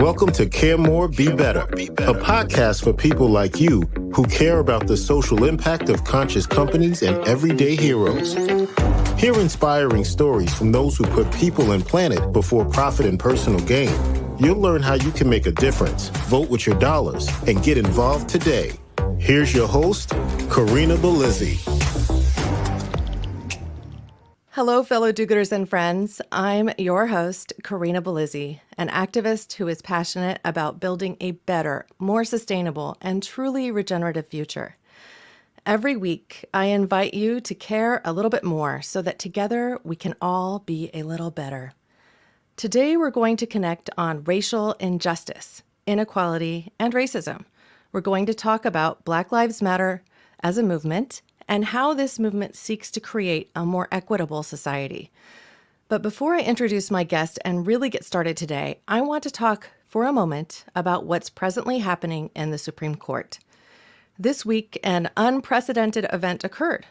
Welcome to Care More, Be Better, a podcast for people like you who care about the social impact of conscious companies and everyday heroes. Hear inspiring stories from those who put people and planet before profit and personal gain. You'll learn how you can make a difference, vote with your dollars, and get involved today. Here's your host, Karina Belizzi. Hello, fellow do-gooders and friends. I'm your host, Karina Belizzi, an activist who is passionate about building a better, more sustainable, and truly regenerative future. Every week, I invite you to care a little bit more so that together we can all be a little better. Today, we're going to connect on racial injustice, inequality, and racism. We're going to talk about Black Lives Matter as a movement and how this movement seeks to create a more equitable society. But before I introduce my guest and really get started today, I want to talk for a moment about what's presently happening in the Supreme Court. This week, an unprecedented event occurred.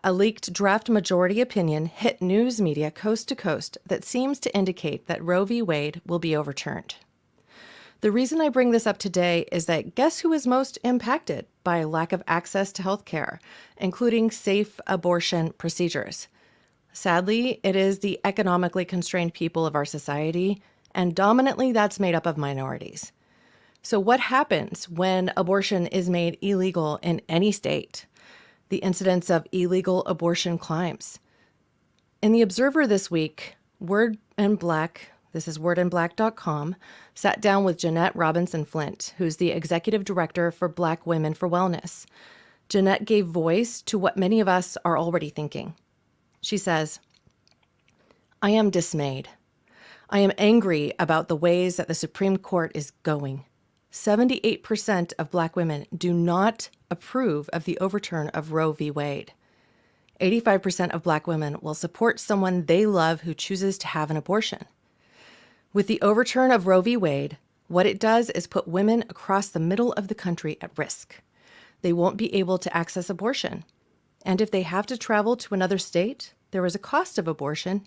A leaked draft majority opinion hit news media coast to coast that seems to indicate that Roe v. Wade will be overturned. The reason I bring this up today is that guess who is most impacted by lack of access to health care, including safe abortion procedures? Sadly, it is the economically constrained people of our society, and dominantly that's made up of minorities. So what happens when abortion is made illegal in any state? The incidence of illegal abortion climbs. In The Observer this week, Word and Black, this is wordandblack.com, sat down with Jeanette Robinson Flint, who's the executive director for Black Women for Wellness. Jeanette gave voice to what many of us are already thinking. She says, "I am dismayed. I am angry about the ways that the Supreme Court is going. 78% of Black women do not approve of the overturn of Roe v. Wade. 85% of Black women will support someone they love who chooses to have an abortion. With the overturn of Roe v. Wade, what it does is put women across the middle of the country at risk. They won't be able to access abortion. And if they have to travel to another state, there is a cost of abortion.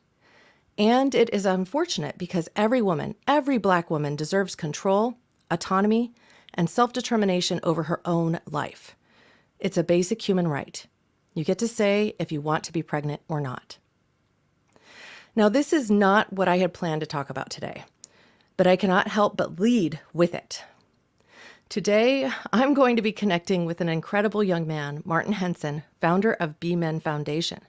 And it is unfortunate because every woman, every Black woman deserves control, autonomy, and self-determination over her own life. It's a basic human right. You get to say if you want to be pregnant or not." Now, this is not what I had planned to talk about today, but I cannot help but lead with it. Today, I'm going to be connecting with an incredible young man, Martin Henson, founder of BMen Foundation.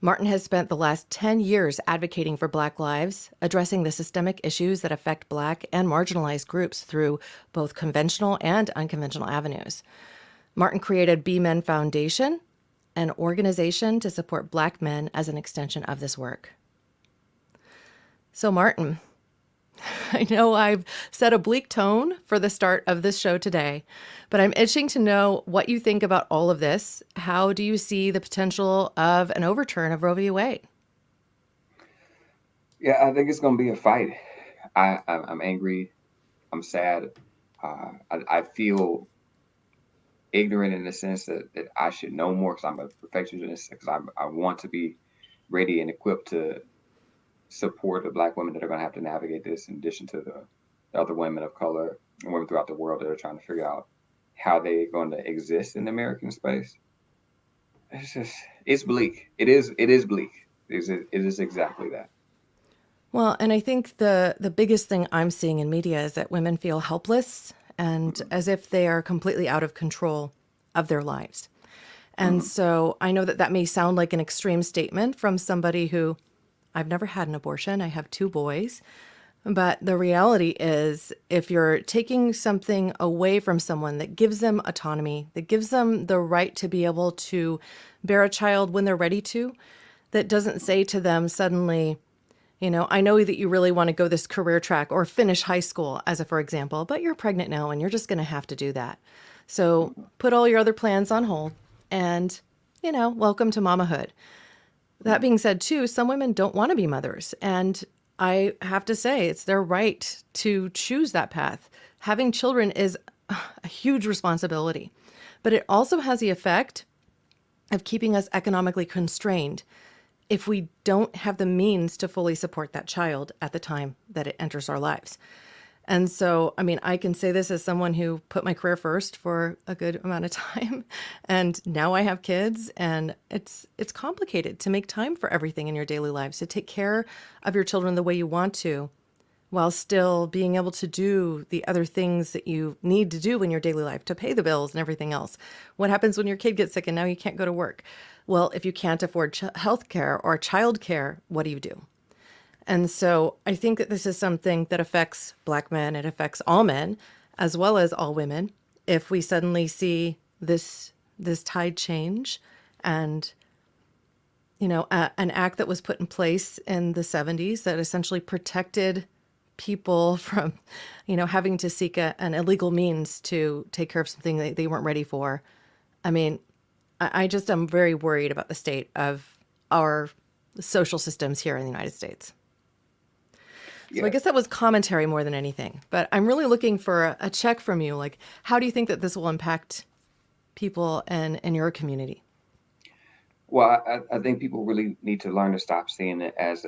Martin has spent the last 10 years advocating for Black lives, addressing the systemic issues that affect Black and marginalized groups through both conventional and unconventional avenues. Martin created BMen Foundation, an organization to support Black men as an extension of this work. So Martin, I know I've set a bleak tone for the start of this show today, but I'm itching to know what you think about all of this. How do you see the potential of an overturn of Roe v. Wade? Yeah, I think it's going to be a fight. I'm angry. I'm sad. I feel ignorant in the sense that I should know more because I'm a perfectionist, because I want to be ready and equipped to support the Black women that are going to have to navigate this, in addition to the other women of color and women throughout the world that are trying to figure out how they're going to exist in the American space. It's bleak. It is bleak. It is exactly that. Well, and I think the biggest thing I'm seeing in media is that women feel helpless and as if they are completely out of control of their lives. And so I know that may sound like an extreme statement from somebody who, I've never had an abortion. I have 2 boys. But the reality is, if you're taking something away from someone that gives them autonomy, that gives them the right to be able to bear a child when they're ready to, that doesn't say to them suddenly, you know, I know that you really want to go this career track or finish high school, as a for example, but you're pregnant now and you're just going to have to do that. So put all your other plans on hold and, you know, welcome to mamahood. That being said, too, some women don't want to be mothers. And I have to say, it's their right to choose that path. Having children is a huge responsibility, but it also has the effect of keeping us economically constrained if we don't have the means to fully support that child at the time that it enters our lives. And so, I mean, I can say this as someone who put my career first for a good amount of time, and now I have kids, and it's complicated to make time for everything in your daily lives, to take care of your children the way you want to, while still being able to do the other things that you need to do in your daily life to pay the bills and everything else. What happens when your kid gets sick and now you can't go to work? Well, if you can't afford health care or child care, what do you do? And so I think that this is something that affects Black men. It affects all men as well as all women. If we suddenly see this tide change, and an act that was put in place in the 70s that essentially protected people from, having to seek an illegal means to take care of something that they weren't ready for. I mean, I just am very worried about the state of our social systems here in the United States. So I guess that was commentary more than anything, but I'm really looking for a check from you. Like, how do you think that this will impact people in your community? Well, I think people really need to learn to stop seeing it as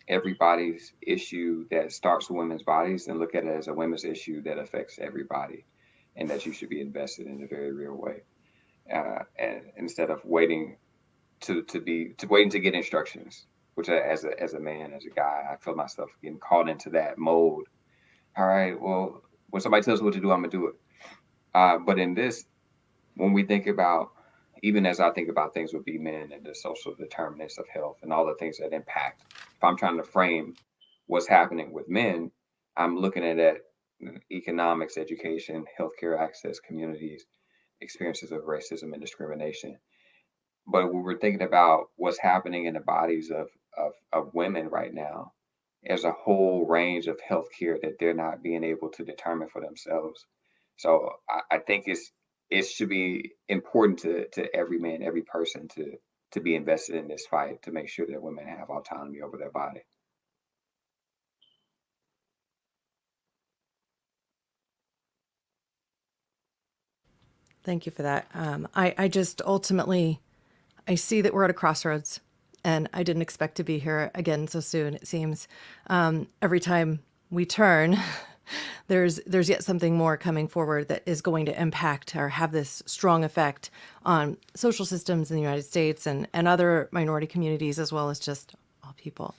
everybody's issue that starts with women's bodies, and look at it as a women's issue that affects everybody, and that you should be invested in a very real way. And instead of waiting to get instructions, which as a man, as a guy, I feel myself getting caught into that mode. All right, well, when somebody tells me what to do, I'm gonna do it. But in this, when we think about, even as I think about things with BMen and the social determinants of health and all the things that impact, if I'm trying to frame what's happening with men, I'm looking at it, economics, education, healthcare access, communities, experiences of racism and discrimination. But when we're thinking about what's happening in the bodies of women right now, there's a whole range of healthcare that they're not being able to determine for themselves. So I think it should be important to every man, every person to be invested in this fight to make sure that women have autonomy over their body. Thank you for that. I just ultimately, I see that we're at a crossroads, and I didn't expect to be here again so soon. It seems every time we turn, there's yet something more coming forward that is going to impact or have this strong effect on social systems in the United States and other minority communities, as well as just all people.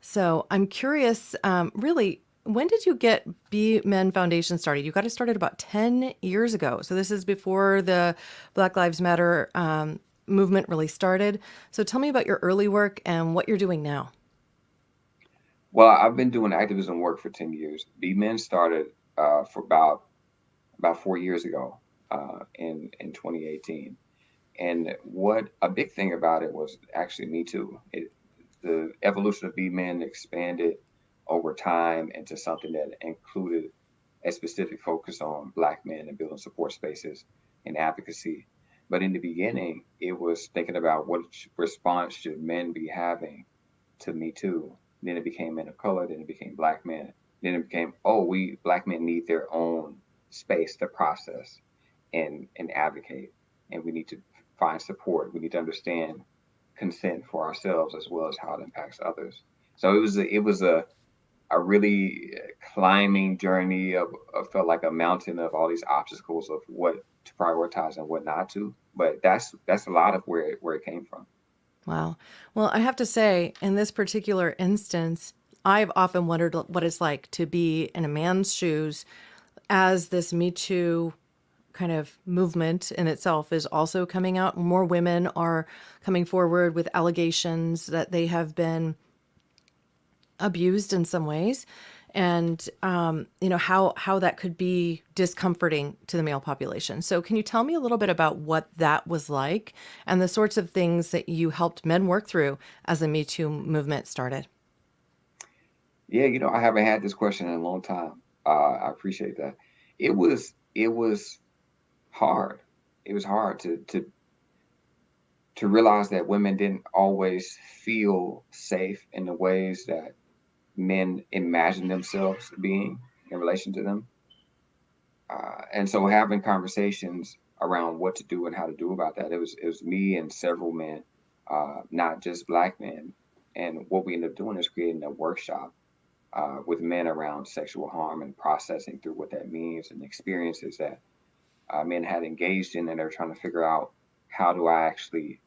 So I'm curious, really, when did you get BMen Foundation started? You got it started about 10 years ago. So this is before the Black Lives Matter movement really started. So tell me about your early work and what you're doing now. Well, I've been doing activism work for 10 years. BMen started for about 4 years ago, in 2018. And what a big thing about it was actually Me Too. The evolution of BMen expanded over time into something that included a specific focus on Black men and building support spaces and advocacy. But in the beginning, it was thinking about what response should men be having to Me Too. Then it became men of color. Then it became Black men. Then it became, oh, we Black men need their own space to process and advocate, and we need to find support. We need to understand consent for ourselves as well as how it impacts others. So it was a really climbing journey of felt like a mountain of all these obstacles of what to prioritize and what not to. But that's a lot of where it came from. Wow. Well, I have to say, in this particular instance, I've often wondered what it's like to be in a man's shoes as this Me Too kind of movement in itself is also coming out. More women are coming forward with allegations that they have been abused in some ways, and how that could be discomforting to the male population. So can you tell me a little bit about what that was like and the sorts of things that you helped men work through as the Me Too movement started? Yeah, I haven't had this question in a long time. I appreciate that. It was hard. It was hard to realize that women didn't always feel safe in the ways that men imagine themselves being in relation to them. And so having conversations around what to do and how to do about that, it was me and several men, not just Black men. And what we ended up doing is creating a workshop with men around sexual harm and processing through what that means and experiences that men had engaged in, and they're trying to figure out, how do I actually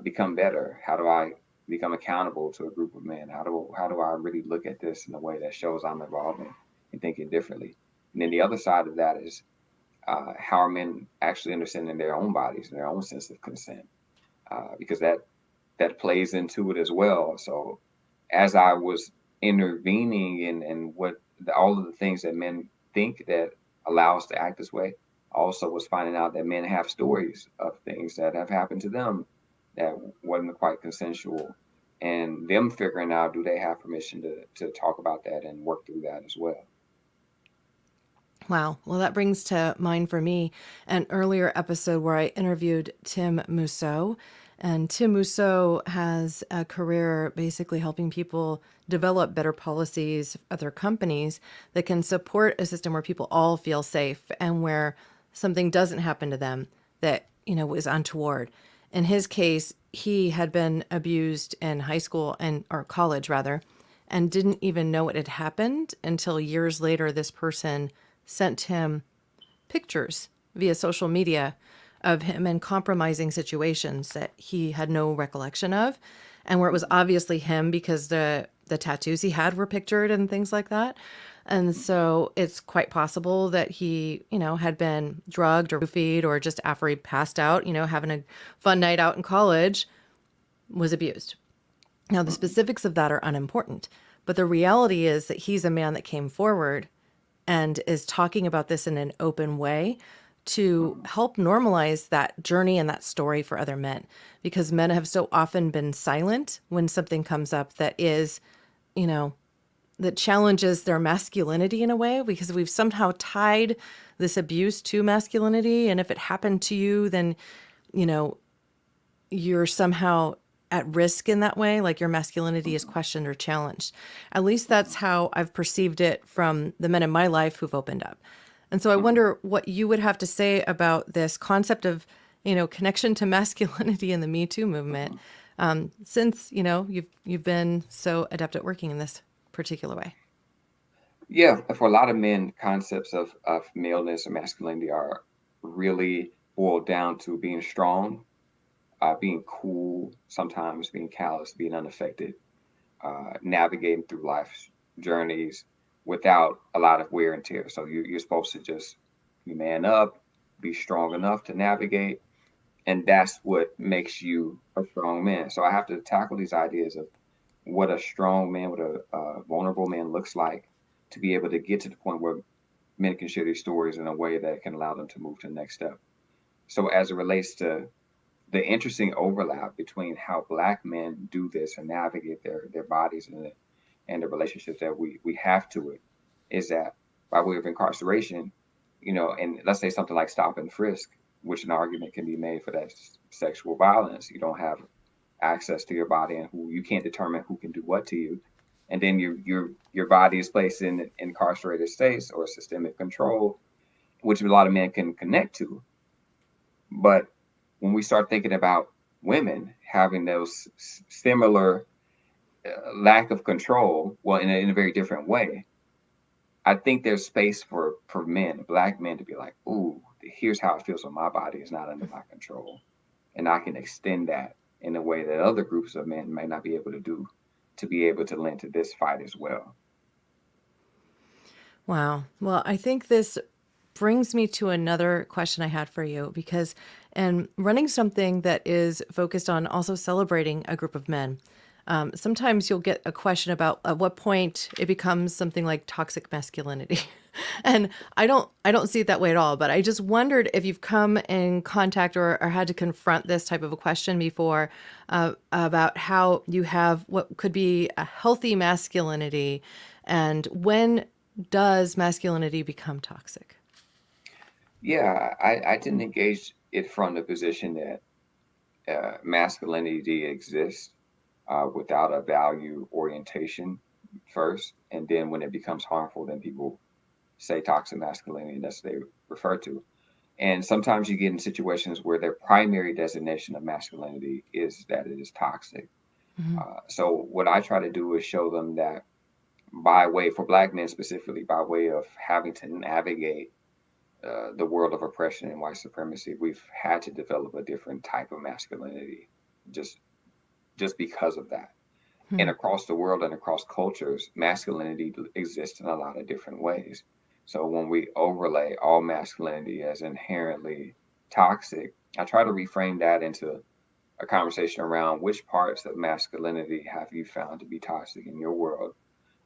become better? How do I become accountable to a group of men? How do I really look at this in a way that shows I'm evolving and thinking differently? And then the other side of that is, how are men actually understanding their own bodies and their own sense of consent? Because that plays into it as well. So as I was intervening in all of the things that men think that allow us to act this way, I also was finding out that men have stories of things that have happened to them that wasn't quite consensual, and them figuring out, do they have permission to talk about that and work through that as well. Wow. Well, that brings to mind for me an earlier episode where I interviewed Tim Mousseau. And Tim Mousseau has a career basically helping people develop better policies at their companies that can support a system where people all feel safe and where something doesn't happen to them that, is untoward. In his case, he had been abused in high school or college rather, and didn't even know it had happened until years later. This person sent him pictures via social media of him in compromising situations that he had no recollection of, and where it was obviously him because the tattoos he had were pictured and things like that. And so it's quite possible that he, had been drugged or roofied, or just after he passed out, having a fun night out in college, was abused. Now, the specifics of that are unimportant, but the reality is that he's a man that came forward and is talking about this in an open way to help normalize that journey and that story for other men, because men have so often been silent when something comes up that is, that challenges their masculinity in a way, because we've somehow tied this abuse to masculinity. And if it happened to you, then, you're somehow at risk in that way, like your masculinity is questioned or challenged. At least that's how I've perceived it from the men in my life who've opened up. And so I wonder what you would have to say about this concept of, connection to masculinity in the Me Too movement, since, you've been so adept at working in this particular way. Yeah, for a lot of men, concepts of maleness or masculinity are really boiled down to being strong, being cool, sometimes being callous, being unaffected, navigating through life's journeys without a lot of wear and tear. So you're supposed to just be man up, be strong enough to navigate, and that's what makes you a strong man. So I have to tackle these ideas of what a strong man, what a vulnerable man looks like, to be able to get to the point where men can share these stories in a way that can allow them to move to the next step. So as it relates to the interesting overlap between how Black men do this and navigate their bodies and the relationships that we have to it, is that by way of incarceration, and let's say something like stop and frisk, which an argument can be made for that sexual violence. You don't have access to your body, and who you can't determine who can do what to you, and then your body is placed in incarcerated states or systemic control, which a lot of men can connect to. But when we start thinking about women having those similar lack of control, well, in a very different way, I think there's space for men, Black men, to be like, ooh, here's how it feels when my body is not under my control. And I can extend that in a way that other groups of men may not be able to do, to be able to lend to this fight as well. Wow. Well, I think this brings me to another question I had for you, because in running something that is focused on also celebrating a group of men, sometimes you'll get a question about at what point it becomes something like toxic masculinity. And I don't see it that way at all, but I just wondered if you've come in contact or had to confront this type of a question before, about how you have what could be a healthy masculinity, and when does masculinity become toxic? Yeah, I didn't engage it from the position that masculinity exists without a value orientation first, and then when it becomes harmful, then people say toxic masculinity, and that's what they refer to. And sometimes you get in situations where their primary designation of masculinity is that it is toxic. Mm-hmm. So what I try to do is show them that by way for Black men specifically, by way of having to navigate the world of oppression and white supremacy, we've had to develop a different type of masculinity, just just because of that. And Hmm. across the world and across cultures, masculinity exists in a lot of different ways. So when we overlay all masculinity as inherently toxic, I try to reframe that into a conversation around which parts of masculinity have you found to be toxic in your world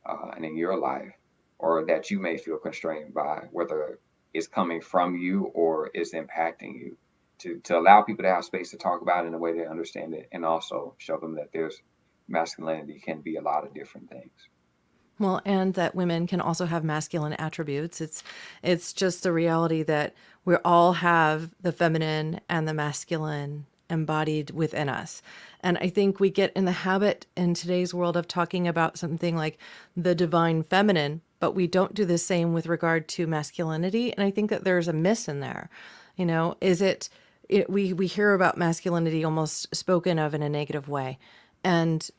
and in your life, or that you may feel constrained by, whether it's coming from you or it's impacting you, to allow people to have space to talk about it in a way they understand it, and also show them that there's masculinity can be a lot of different things. Well, and that women can also have masculine attributes. It's just the reality that we all have the feminine and the masculine embodied within us. And I think we get in the habit in today's world of talking about something like the divine feminine, but we don't do the same with regard to masculinity. And I think that there's a miss in there. Is we hear about masculinity almost spoken of in a negative way. And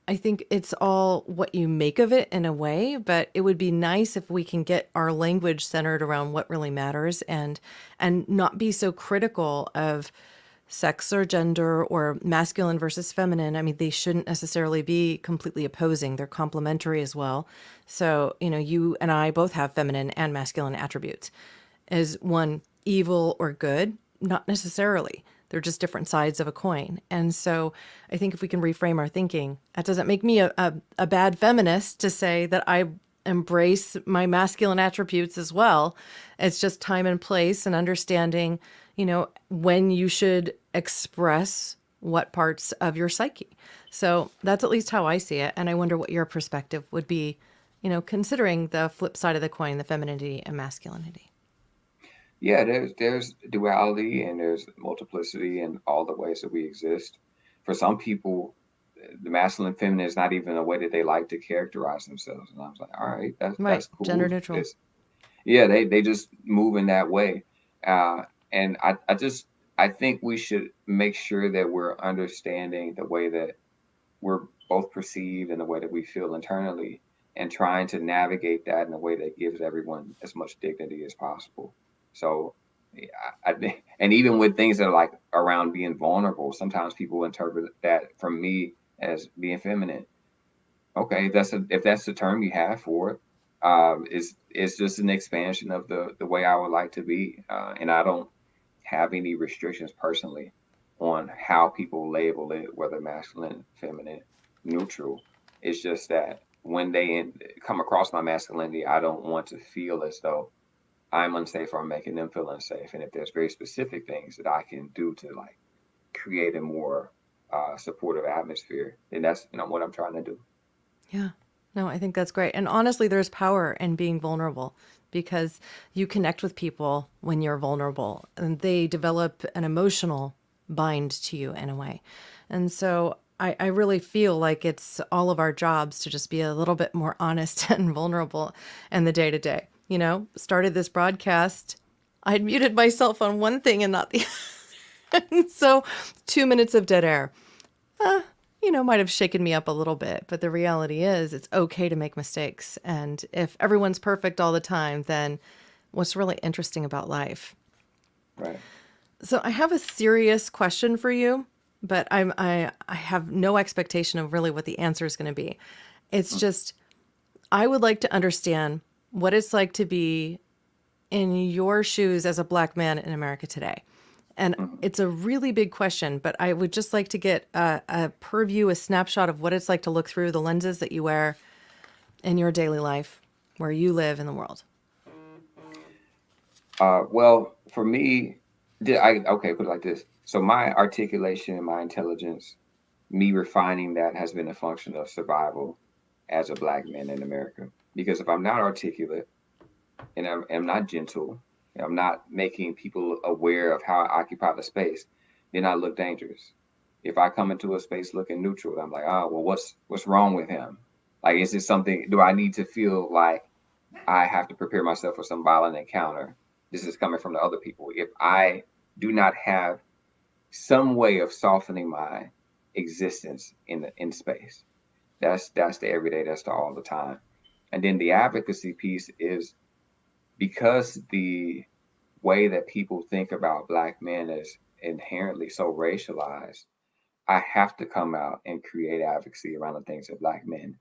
I think it's all what you make of it in a way, but it would be nice if we can get our language centered around what really matters, and not be so critical of sex or gender or masculine versus feminine. I mean, they shouldn't necessarily be completely opposing. They're complementary as well. So, you and I both have feminine and masculine attributes. Is one evil or good? Not necessarily. They're just different sides of a coin. And so I think if we can reframe our thinking, that doesn't make me a bad feminist to say that I embrace my masculine attributes as well. It's just time and place and understanding, when you should express what parts of your psyche. So that's at least how I see it. And I wonder what your perspective would be, considering the flip side of the coin, the femininity and masculinity. Yeah, there's duality and there's multiplicity in all the ways that we exist. For some people, the masculine feminine is not even a way that they like to characterize themselves. And I was like, all right, Right. that's Gender cool. neutral. Yeah, they just move in that way. And I think we should make sure that we're understanding the way that we're both perceived and the way that we feel internally, and trying to navigate that in a way that gives everyone as much dignity as possible. So, yeah, and even with things that are like around being vulnerable, sometimes people interpret that from me as being feminine. Okay, if that's the term you have for it, it's just an expansion of the way I would like to be, and I don't have any restrictions personally on how people label it, whether masculine, feminine, neutral. It's just that when come across my masculinity, I don't want to feel as though I'm unsafe or I'm making them feel unsafe. And if there's very specific things that I can do to like create a more supportive atmosphere, then that's what I'm trying to do. Yeah. No, I think that's great. And honestly, there's power in being vulnerable because you connect with people when you're vulnerable and they develop an emotional bind to you in a way. And so I really feel like it's all of our jobs to just be a little bit more honest and vulnerable in the day to day. Started this broadcast. I had muted myself on one thing and not the other. So 2 minutes of dead air might have shaken me up a little bit, but the reality is it's okay to make mistakes. And if everyone's perfect all the time, then what's really interesting about life? Right. So I have a serious question for you, but I have no expectation of really what the answer is going to be. It's just, I would like to understand what it's like to be in your shoes as a Black man in America today. And Mhm. it's a really big question, but I would just like to get a purview, a snapshot of what it's like to look through the lenses that you wear in your daily life, where you live in the world. Well, for me, okay, put it like this. So my articulation and my intelligence, me refining that has been a function of survival as a Black man in America. Because if I'm not articulate and I'm not gentle, and I'm not making people aware of how I occupy the space, then I look dangerous. If I come into a space looking neutral, I'm like, oh, well, what's wrong with him? Like, is this something? Do I need to feel like I have to prepare myself for some violent encounter? This is coming from the other people. If I do not have some way of softening my existence in space, that's the everyday, that's the all the time. And then the advocacy piece is because the way that people think about Black men is inherently so racialized, I have to come out and create advocacy around the things that Black men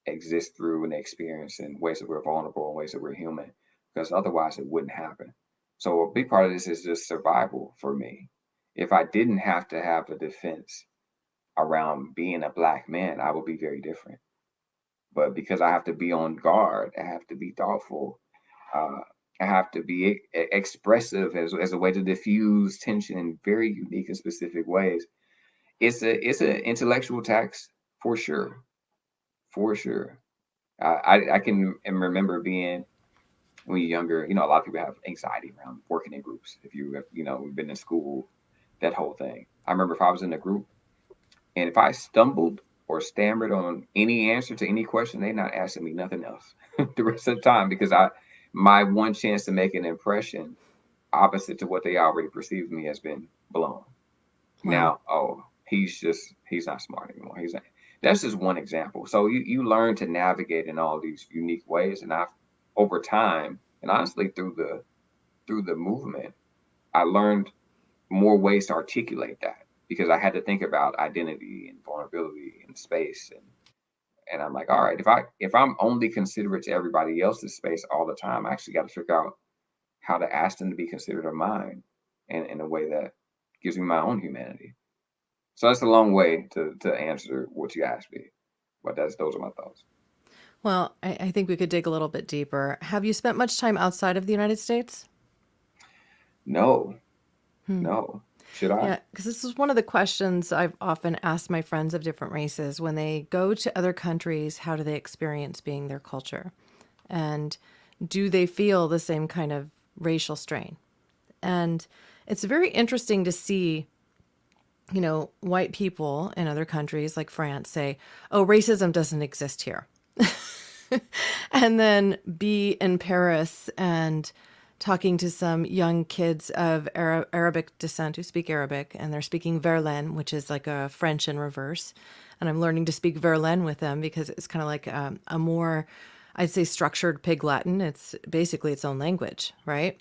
exist through and experience in ways that we're vulnerable, in ways that we're human, because otherwise it wouldn't happen. So a big part of this is just survival for me. If I didn't have to have a defense around being a Black man, I would be very different. But because I have to be on guard, I have to be thoughtful, uh, I have to be expressive as a way to diffuse tension in very unique and specific ways. It's an intellectual tax for sure, for sure. I can remember being when you're younger. A lot of people have anxiety around working in groups. If you have, been in school, that whole thing. I remember if I was in a group and if I stumbled or stammered on any answer to any question, they're not asking me nothing else the rest of the time because my one chance to make an impression opposite to what they already perceived me has been blown. Wow. Now, oh, he's not smart anymore. That's just one example. So you learn to navigate in all these unique ways, and I've over time, and honestly through the movement, I learned more ways to articulate that because I had to think about identity and vulnerability and space and I'm like, all right, if I'm only considerate to everybody else's space all the time, I actually got to figure out how to ask them to be considerate of mine and in a way that gives me my own humanity. So that's a long way to answer what you asked me, but those are my thoughts. Well, I think we could dig a little bit deeper. Have you spent much time outside of the United States? No, Hmm. no. Should I? Yeah, because this is one of the questions I've often asked my friends of different races. When they go to other countries, how do they experience being their culture? And do they feel the same kind of racial strain? And it's very interesting to see, white people in other countries like France say, oh, racism doesn't exist here. And then be in Paris and talking to some young kids of Arabic descent who speak Arabic, and they're speaking Verlan, which is like a French in reverse. And I'm learning to speak Verlan with them because it's kind of like a more, I'd say, structured Pig Latin. It's basically its own language, right?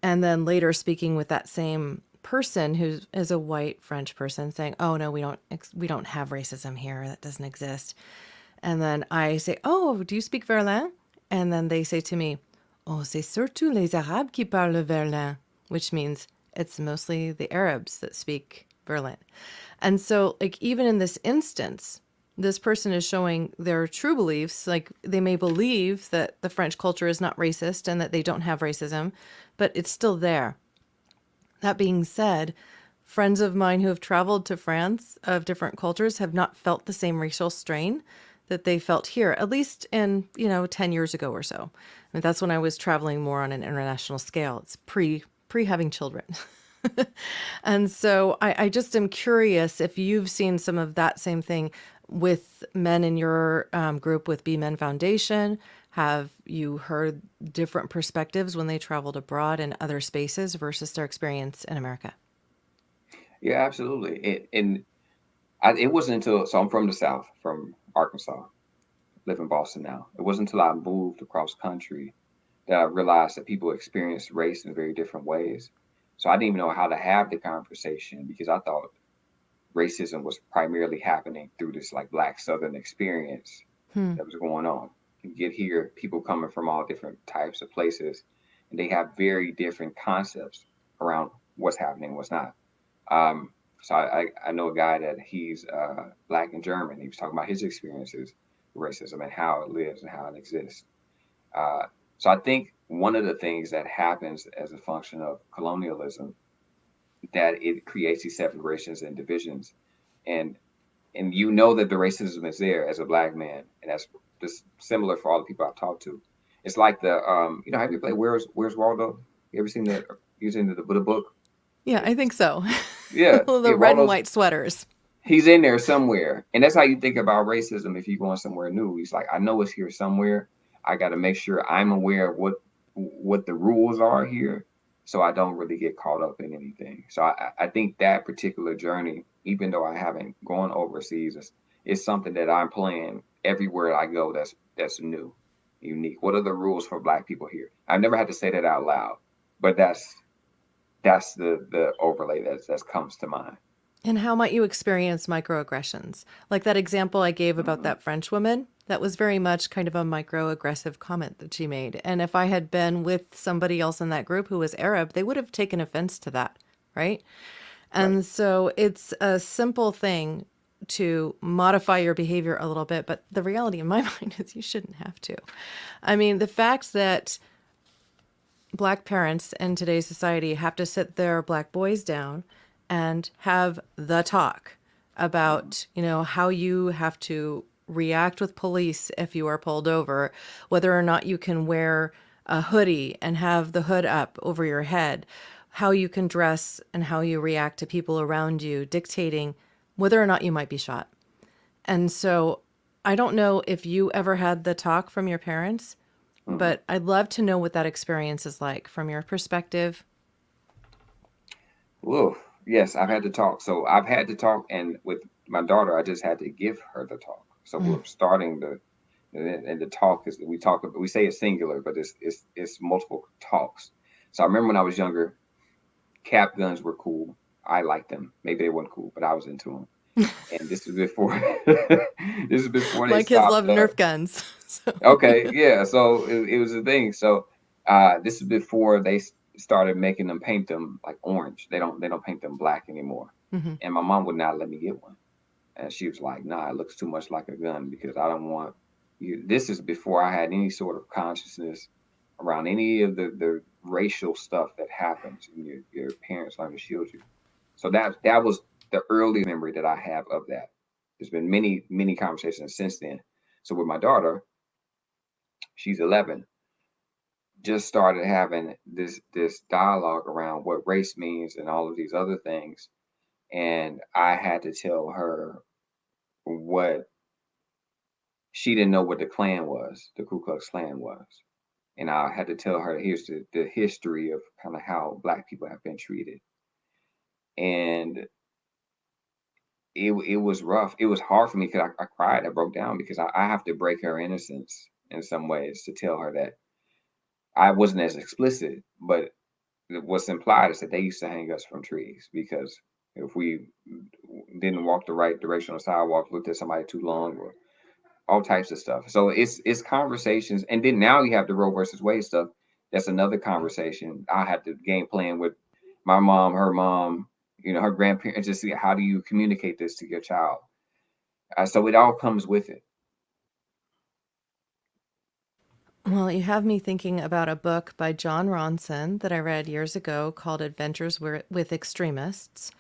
And then later speaking with that same person who is a white French person saying, "Oh no, we don't have racism here. That doesn't exist." And then I say, "Oh, do you speak Verlan?" And then they say to me, "Oh, c'est surtout les Arabes qui parlent le Verlan," which means it's mostly the Arabs that speak Verlan. And so, like, even in this instance, this person is showing their true beliefs. Like, they may believe that the French culture is not racist and that they don't have racism, but it's still there. That being said, friends of mine who have traveled to France of different cultures have not felt the same racial strain that they felt here, at least in, 10 years ago or so. I mean, that's when I was traveling more on an international scale. It's pre having children. And so I just am curious if you've seen some of that same thing with men in your group with BMen Foundation. Have you heard different perspectives when they traveled abroad in other spaces versus their experience in America? Yeah, absolutely. It wasn't until so I'm from the South, from Arkansas, live in Boston now. It wasn't until I moved across country that I realized that people experience race in very different ways. So I didn't even know how to have the conversation because I thought racism was primarily happening through this like Black Southern experience Hmm. that was going on. You get here, people coming from all different types of places, and they have very different concepts around what's happening, what's not. So I know a guy that he's Black and German. He was talking about his experiences with racism and how it lives and how it exists. Uh, so I think one of the things that happens as a function of colonialism that it creates these separations and divisions, and that the racism is there as a Black man, and that's just similar for all the people I've talked to. It's like have you played Where's Waldo? You ever seen that? You seen the book? Yeah, I think so. Yeah, The yeah. red and Waldo's white sweaters. he's in there somewhere, and that's how you think about racism. If you're going somewhere new, he's like, I know it's here somewhere. I got to make sure I'm aware of what the rules are here, so I don't really get caught up in anything. So I think that particular journey, even though I haven't gone overseas, is something that I'm playing everywhere I go. That's new. unique? What are the rules for Black people here? I've never had to say that out loud, but that's the overlay that comes to mind. And how might you experience microaggressions? Like that example I gave about Mm-hmm. that French woman, that was very much kind of a microaggressive comment that she made. And if I had been with somebody else in that group who was Arab, they would have taken offense to that, right? Right. And so it's a simple thing to modify your behavior a little bit, but the reality in my mind is you shouldn't have to. I mean, the fact that Black parents in today's society have to sit their Black boys down and have the talk about, how you have to react with police if you are pulled over, whether or not you can wear a hoodie and have the hood up over your head, how you can dress and how you react to people around you, dictating whether or not you might be shot. And so I don't know if you ever had the talk from your parents, Mm-hmm. but I'd love to know what that experience is like from your perspective. Whoa. Yes, I've had to talk. So I've had to talk, and with my daughter, I just had to give her the talk. So Mm. we're starting and the talk is we say it's singular, but it's multiple talks. So I remember when I was younger, cap guns were cool. I liked them. Maybe they weren't cool, but I was into them. And this is before this is before they My kids stopped. love Nerf guns. So Okay, yeah. So it was a thing. So this is before they started making them paint them like orange. They don't paint them black anymore. mhm. And my mom would not let me get one. And she was like, "Nah, it looks too much like a gun because I don't want you." This is before I had any sort of consciousness around any of the racial stuff that happens, and your parents learn to shield you. So that was the early memory that I have of that. There's been many conversations since then. So with my daughter, she's 11, just started having this dialogue around what race means and all of these other things, and I had to tell her what she didn't know what the Klan was, the Ku Klux Klan was. And I had to tell her here's the history of kind of how Black people have been treated. And it was rough. It was hard for me because I cried. I broke down because I have to break her innocence in some ways to tell her that I wasn't as explicit, but what's implied is that they used to hang us from trees because if we didn't walk the right direction on the sidewalk, looked at somebody too long, or all types of stuff. So it's conversations, and then now you have the Roe versus Wade stuff. That's another conversation. I had to game plan with my mom, her mom, her grandparents, to see how do you communicate this to your child. So it all comes with it. Well, you have me thinking about a book by John Ronson that I read years ago called Adventures with Extremists,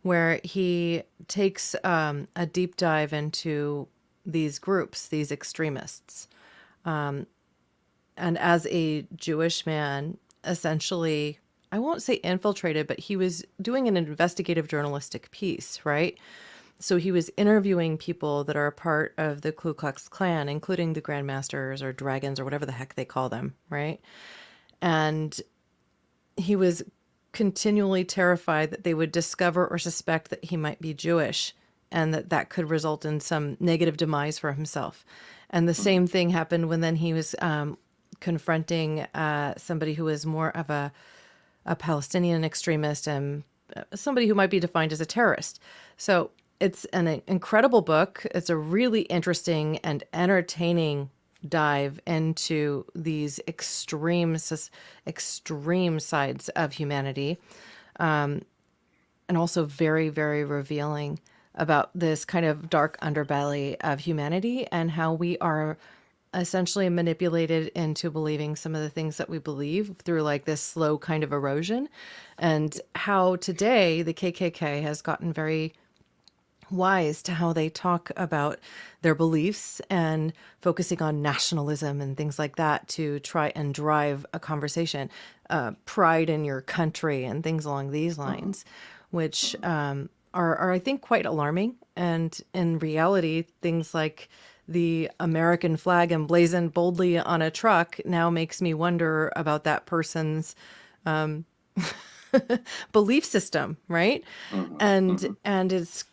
where he takes a deep dive into these groups, these extremists. And as a Jewish man, essentially, I won't say infiltrated, but he was doing an investigative journalistic piece, right? So he was interviewing people that are a part of the Ku Klux Klan, including the Grandmasters or Dragons or whatever the heck they call them, right? And he was continually terrified that they would discover or suspect that he might be Jewish and that could result in some negative demise for himself. And the Mhm. same thing happened when then he was confronting somebody who was more of a Palestinian extremist and somebody who might be defined as a terrorist. So it's an incredible book. It's a really interesting and entertaining dive into these extreme sides of humanity, and also very, very revealing about this kind of dark underbelly of humanity and how we are essentially manipulated into believing some of the things that we believe through like this slow kind of erosion, and how today the KKK has gotten very wise to how they talk about their beliefs and focusing on nationalism and things like that to try and drive a conversation, pride in your country and things along these Mhm. lines, which are I think quite alarming. And in reality, things like the American flag emblazoned boldly on a truck now makes me wonder about that person's belief system, right? Mhm. And Mhm. and it's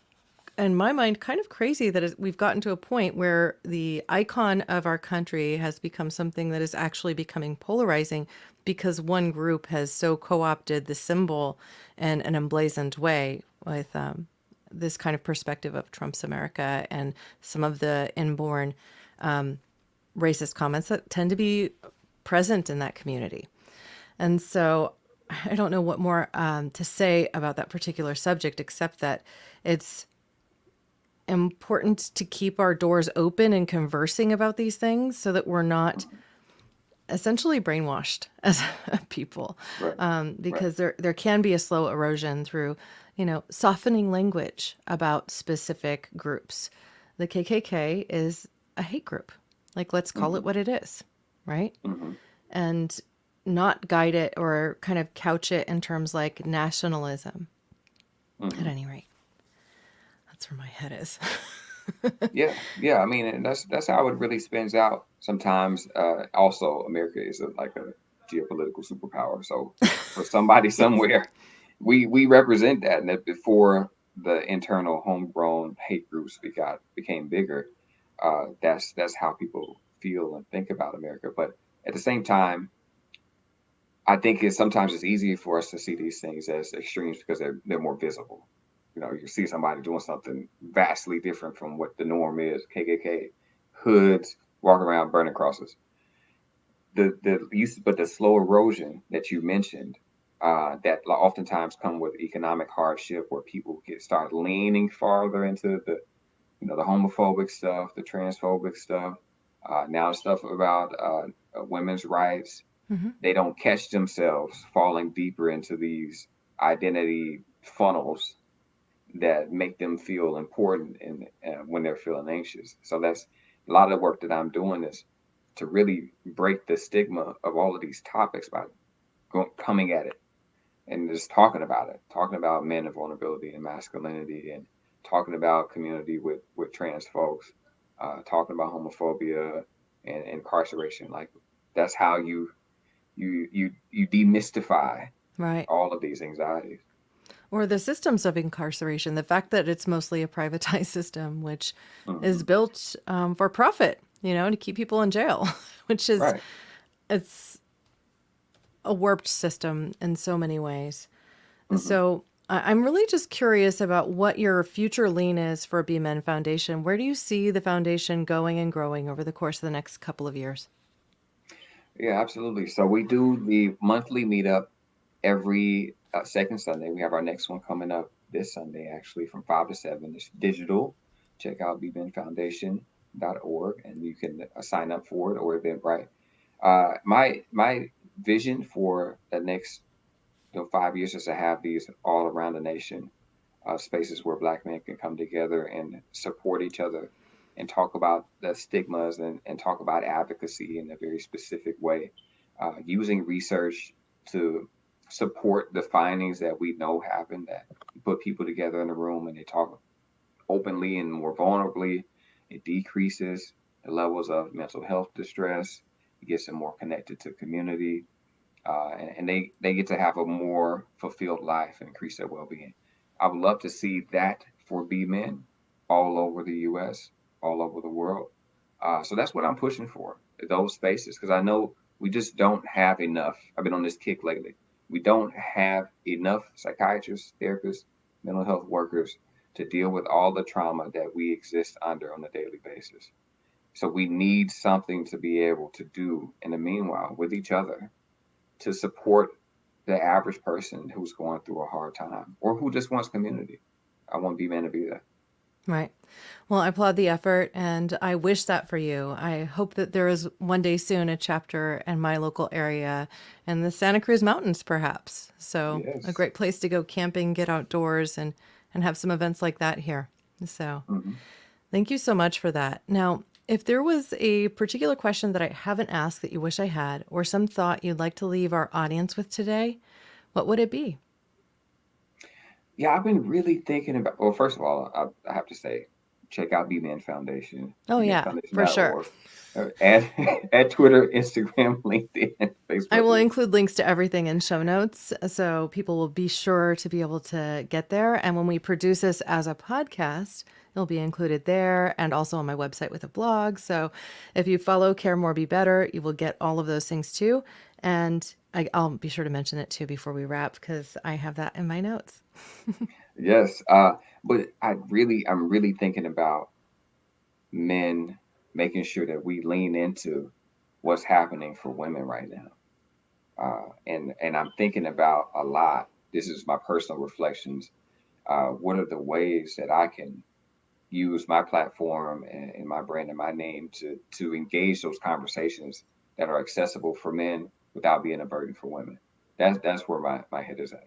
in my mind, kind of crazy that we've gotten to a point where the icon of our country has become something that is actually becoming polarizing because one group has so co-opted the symbol in an emblazoned way with this kind of perspective of Trump's America and some of the inborn racist comments that tend to be present in that community. And so I don't know what more to say about that particular subject, except that it's important to keep our doors open and conversing about these things so that we're not essentially brainwashed as a people. Right. Because there can be a slow erosion through, softening language about specific groups. The KKK is a hate group. Like, let's call it what it is, right? Mm-hmm. And not guide it or kind of couch it in terms like nationalism. At any rate, that's where my head is. Yeah. I mean, and that's how it really spins out. Sometimes, also, America is like a geopolitical superpower. So, for somebody somewhere, we represent that, and that before the internal homegrown hate groups became bigger, that's how people feel and think about America. But at the same time, I think sometimes it's easier for us to see these things as extremes because they're more visible. You see somebody doing something vastly different from what the norm is. KKK, hoods, walking around burning crosses. But the slow erosion that you mentioned, that oftentimes come with economic hardship, where people start leaning farther into the homophobic stuff, the transphobic stuff, now stuff about women's rights. Mm-hmm. They don't catch themselves falling deeper into these identity funnels that make them feel important when they're feeling anxious. So that's a lot of the work that I'm doing, is to really break the stigma of all of these topics by coming at it and just talking about men and vulnerability and masculinity, and talking about community with trans folks, talking about homophobia and incarceration. Like, that's how you demystify Right. all of these anxieties. Or the systems of incarceration, the fact that it's mostly a privatized system, which is Mm-hmm. built for profit, to keep people in jail, which is, Right. it's a warped system in so many ways. And Mm-hmm. so I'm really just curious about what your future lean is for BMen Foundation. Where do you see the foundation going and growing over the course of the next couple of years? Yeah, absolutely. So we do the monthly meetup every second Sunday. We have our next one coming up this Sunday, actually, from 5 to 7. It's digital. Check out bmenfoundation.org and you can sign up for it, or Eventbrite. My vision for the next 5 years is to have these all around the nation, spaces where Black men can come together and support each other and talk about the stigmas, and talk about advocacy in a very specific way, using research to support the findings that we know happen, that you put people together in a room and they talk openly and more vulnerably. It decreases the levels of mental health distress. It gets them more connected to community, and they get to have a more fulfilled life and increase their well-being. I would love to see that for BMen all over the U.S., all over the world. So that's what I'm pushing for, those spaces, because I know we just don't have enough. I've been on this kick lately. We don't have enough psychiatrists, therapists, mental health workers to deal with all the trauma that we exist under on a daily basis. So we need something to be able to do in the meanwhile with each other to support the average person who's going through a hard time or who just wants community. I want BMen to be that. Right. Well, I applaud the effort and I wish that for you. I hope that there is one day soon a chapter in my local area in the Santa Cruz Mountains, perhaps. So, a Yes. great place to go camping, get outdoors, and have some events like that here. So, Hmm. thank you so much for that. Now, if there was a particular question that I haven't asked that you wish I had, or some thought you'd like to leave our audience with today, what would it be? Yeah, I've been really thinking about. Well, first of all, I have to say, check out BMen Foundation, Oh, yeah, for sure. bmenfoundation.org. At Twitter, Instagram, LinkedIn, Facebook. I will include links to everything in show notes, so people will be sure to be able to get there. And when we produce this as a podcast, it'll be included there and also on my website with a blog. So if you follow Care More, Be Better, you will get all of those things too. And I'll be sure to mention it too before we wrap, because I have that in my notes. Yes. But I'm really thinking about men making sure that we lean into what's happening for women right now. And I'm thinking about a lot. This is my personal reflections. What are the ways that I can use my platform and my brand and my name to engage those conversations that are accessible for men without being a burden for women? That's where my head is at.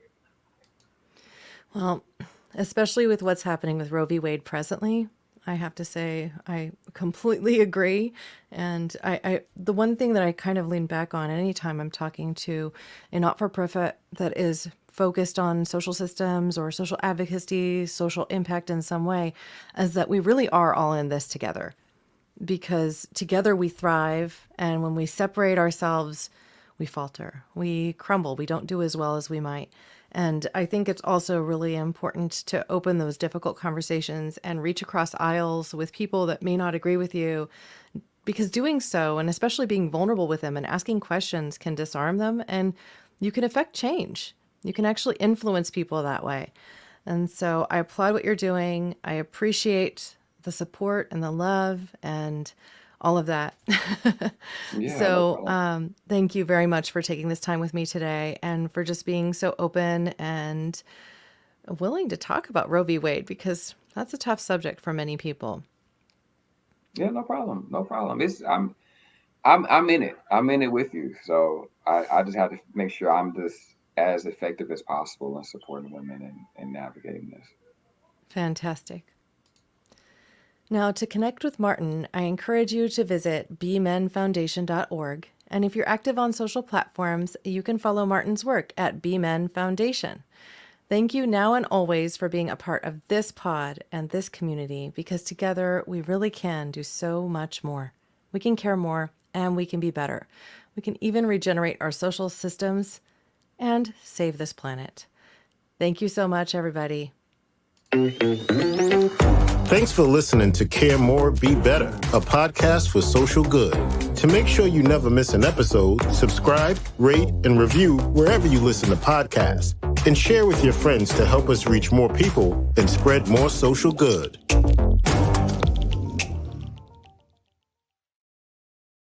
Well, especially with what's happening with Roe v. Wade presently, I have to say I completely agree. And the one thing that I kind of lean back on anytime I'm talking to a not-for-profit that is focused on social systems or social advocacy, social impact in some way, is that we really are all in this together. Because together we thrive, and when we separate ourselves, we falter, we crumble, we don't do as well as we might. And I think it's also really important to open those difficult conversations and reach across aisles with people that may not agree with you, because doing so, and especially being vulnerable with them and asking questions, can disarm them, and you can affect change. You can actually influence people that way. And so I applaud what you're doing. I appreciate the support and the love and all of that. Yeah, So no thank you very much for taking this time with me today and for just being so open and willing to talk about Roe v. Wade, because that's a tough subject for many people. Yeah, no problem. No problem. I'm in it. I'm in it with you. So I just have to make sure I'm just as effective as possible in supporting women and navigating this. Fantastic. Now, to connect with Martin, I encourage you to visit bmenfoundation.org. And if you're active on social platforms, you can follow Martin's work at BMen Foundation. Thank you now and always for being a part of this pod and this community, because together we really can do so much more. We can care more and we can be better. We can even regenerate our social systems and save this planet. Thank you so much, everybody. Thanks for listening to Care More, Be Better, a podcast for social good. To make sure you never miss an episode, subscribe, rate, and review wherever you listen to podcasts, and share with your friends to help us reach more people and spread more social good.